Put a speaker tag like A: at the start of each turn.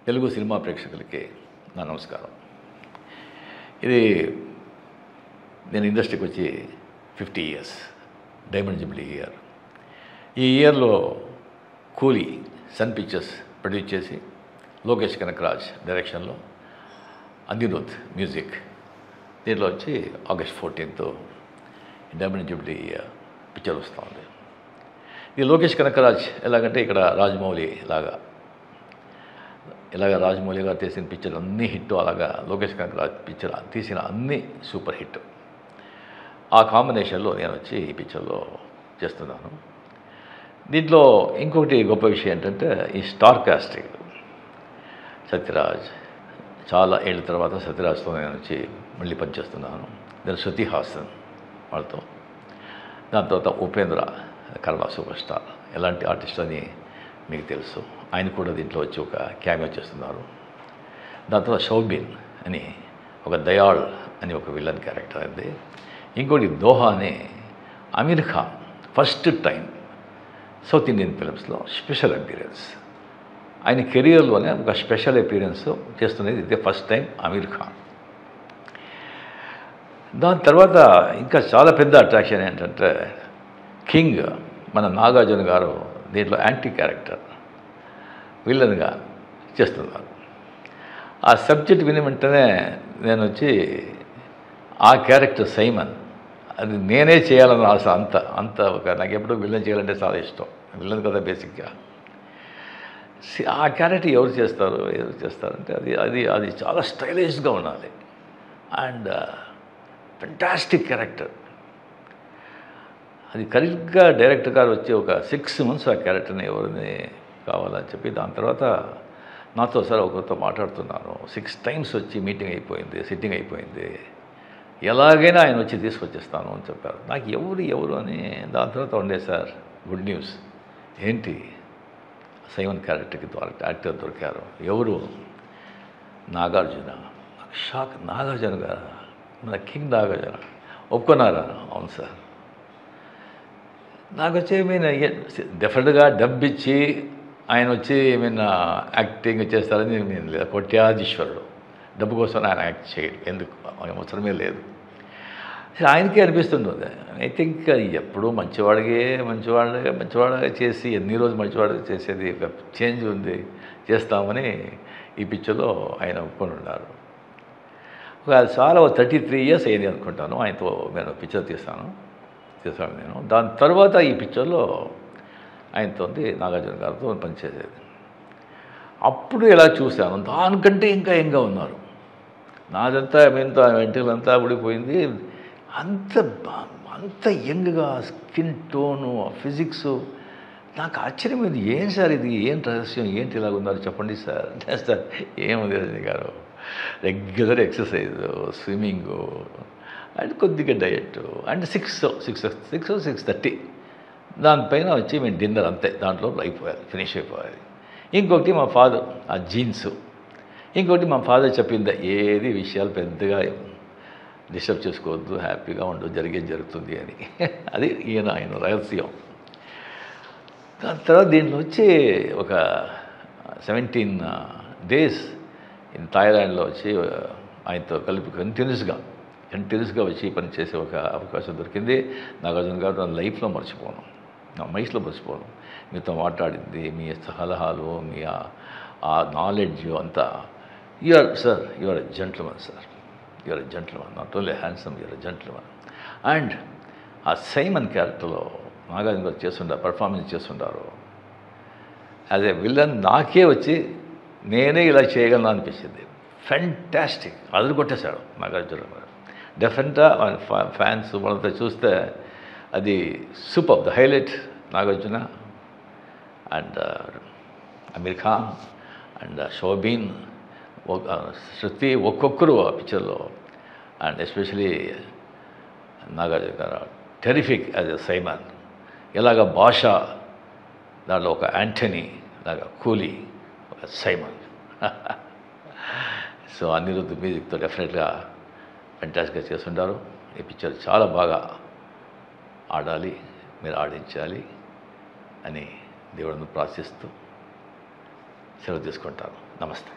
A: Telugu cinema ప్రేక్షకులకి నా నమస్కారం. ఇది నేను ఇండస్ట్రీకి వచ్చి 50 ఇయర్స్, డైమండ్ జూబ్లీ ఇయర్. ఈ ఇయర్లో కూలీ సన్ పిక్చర్స్ ప్రొడ్యూస్ చేసి లోకేష్ కనకరాజ్ డైరెక్షన్లో అనిరుద్ మ్యూజిక్, దీంట్లో వచ్చి August 14th diamond Jubilee picture వస్తూ ఉంది. ఇది లోకేష్ కనకరాజ్ ఎలాగంటే ఇక్కడ రాజమౌళి ఇలాగా రాజమౌళి గారు తీసిన పిక్చర్ అన్నీ హిట్, అలాగా లోకేష్ కనకరాజ్ పిక్చర్ తీసిన అన్నీ సూపర్ హిట్. ఆ కాంబినేషన్లో నేను వచ్చి ఈ పిక్చర్లో చేస్తున్నాను. దీంట్లో ఇంకొకటి గొప్ప విషయం ఏంటంటే ఈ స్టార్ కాస్టింగ్. సత్యరాజ్, చాలా ఏళ్ళ తర్వాత సత్యరాజ్తో నేను వచ్చి మళ్ళీ పనిచేస్తున్నాను. దాని శృతి హాసన్ వాళ్ళతో, దాని తర్వాత ఉపేంద్ర కన్నడ సూపర్ స్టార్, ఎలాంటి ఆర్టిస్ట్ అని మీకు తెలుసు. ఆయన కూడా దీంట్లో వచ్చి ఒక క్యామియో చేస్తున్నారు. దాని తర్వాత షౌబీన్ అని ఒక దయాళ్ అని ఒక విలన్ క్యారెక్టర్ అండి. ఇంకోటి దోహా అని Aamir Khan first time South Indian ఫిలిమ్స్లో స్పెషల్ అపీరెన్స్, ఆయన కెరియర్లోనే ఒక స్పెషల్ అపీరెన్స్ చేస్తున్నది ఇదే ఫస్ట్ టైం అమీర్ ఖాన్. దాని తర్వాత ఇంకా చాలా పెద్ద అట్రాక్షన్ ఏంటంటే కింగ్ మన నాగార్జున గారు దీంట్లో యాంటీ క్యారెక్టర్ విలన్గా చేస్తున్నారు. ఆ సబ్జెక్ట్ విని వెంటనే నేను వచ్చి ఆ క్యారెక్టర్ సైమన్, అది నేనే చేయాలని ఆశ. అంత ఒక నాకు ఎప్పుడూ విలన్ చేయాలంటే చాలా ఇష్టం. విలన్ కదా బేసిక్గా. ఆ క్యారెక్టర్ ఎవరు చేస్తారంటే అది చాలా స్టైలిష్గా ఉండాలి అండ్ ఫెంటాస్టిక్ క్యారెక్టర్. అది కరెక్ట్గా డైరెక్టర్ గారు వచ్చి ఒక 6 months ఆ క్యారెక్టర్ని ఎవరిని కావాలని చెప్పి, దాని తర్వాత నాతో సార్ ఒకరితో మాట్లాడుతున్నాను. 6 times వచ్చి మీటింగ్ అయిపోయింది, సిట్టింగ్ అయిపోయింది, ఎలాగైనా ఆయన వచ్చి తీసుకొచ్చేస్తాను అని చెప్పారు. నాకు ఎవరు అని. దాని తర్వాత ఉండే సార్ గుడ్ న్యూస్, ఏంటి సైమన్ క్యారెక్టర్కి యాక్టర్ దొరికారు. ఎవరు? నాగార్జున. నాకు షాక్. నాగార్జున గారు, మన కింగ్ నాగార్జున ఒప్పుకున్నారా? అవును సార్. నాకు వచ్చి డెఫినెట్గా డబ్బు ఇచ్చి ఆయన వచ్చి యాక్టింగ్ చేస్తారని నేను లేదు. కోట్యాధీశ్వరుడు, డబ్బు కోసం ఆయన యాక్ట్ చేయడు, ఎందుకు అవసరమే లేదు. ఆయనకే అనిపిస్తుంటుంది. ఐ థింక్ ఎప్పుడూ మంచివాడిగా చేసి ఎన్ని రోజులు మంచివాడిగా చేసేది ఒక చేంజ్ ఉంది, చేస్తామని ఈ పిక్చర్లో ఆయన ఒప్పుకొని ఉన్నారు. చాలా 33 years అయింది అనుకుంటాను ఆయనతో నేను పిక్చర్ చేశాను నేను. దాని తర్వాత ఈ పిక్చర్లో ఆయనతో నాగార్జున గారితో పనిచేసేది. అప్పుడు ఎలా చూశాను, దానికంటే ఇంకా యంగ్గా ఉన్నారు. నాదంతా వెంట్రుకలంతా ఊడిపోయింది, అంత యంగ్గా, స్కిన్ టోను, ఫిజిక్స్. నాకు ఆశ్చర్యమైంది. ఏం సార్ ఇది, ఏం రహస్యం, ఏంటి ఇలాగ ఉన్నారు చెప్పండి సార్. సార్ ఏముంది రజనీ గారు, రెగ్యులర్ ఎక్సర్సైజు, స్విమ్మింగు అండ్ కొద్దిగా డయట్ అండ్ 6:30 దానిపైన వచ్చి మేము డిన్నర్, అంతే. దాంట్లో ఫినిష్ అయిపోవాలి. ఇంకొకటి మా ఫాదర్ ఆ జీన్స్. ఇంకొకటి మా ఫాదర్ చెప్పింది, ఏది విషయాలు పెద్దగా డిస్టర్బ్ చేసుకోవద్దు, హ్యాపీగా ఉండు, జరిగేది జరుగుతుంది అని. అది ఆయన రహస్యం. దాని తర్వాత దీంట్లో వచ్చి ఒక 17 days ఇన్ థాయిలాండ్లో వచ్చి ఆయనతో కలిపి కంటిన్యూస్గా వచ్చి పనిచేసే ఒక అవకాశం దొరికింది. నాగార్జున గారు నా లైఫ్లో మర్చిపోను, నా మైస్లో మర్చిపోను. మీతో మాట్లాడింది, మీ సలహాలు, మీ ఆ నాలెడ్జ్ అంతా. You are a gentleman sir, you are a gentleman, not only handsome, you are a gentleman. And ఆ సైమన్ క్యారెక్టర్లో నాగార్జున గారు పర్ఫార్మెన్స్ చేస్తుంటారు యాజ్ ఏ విలన్. నాకే వచ్చి నేనే ఇలా చేయగలను అనిపించింది. ఫెంటాస్టిక్, అదురు కొట్టేశాడు నాగార్జున గారు. డెఫినెట్గా ఫ్యాన్స్ వాళ్ళతో చూస్తే అది super. The highlight Nagarjuna and Aamir Khan and Soubin, Shruti, ఒక్కొక్కరు ఆ పిక్చర్లో. అండ్ ఎస్పెషలీ నాగార్జున గారు టెరిఫిక్ యాజ్ ఎ సైమన్. ఇలాగ భాష, దాంట్లో ఒక యాంటనీ లాగా కూలీ, ఒక సైమన్. సో అనిరుద్ మ్యూజిక్తో డెఫినెట్గా ఫెంటాస్టిక్గా చేస్తుంటారు. ఈ పిక్చర్ చాలా బాగా ఆడాలి, మీరు ఆడించాలి అని దేవుడిని ప్రార్థిస్తూ సెలవు తీసుకుంటాను. నమస్తే.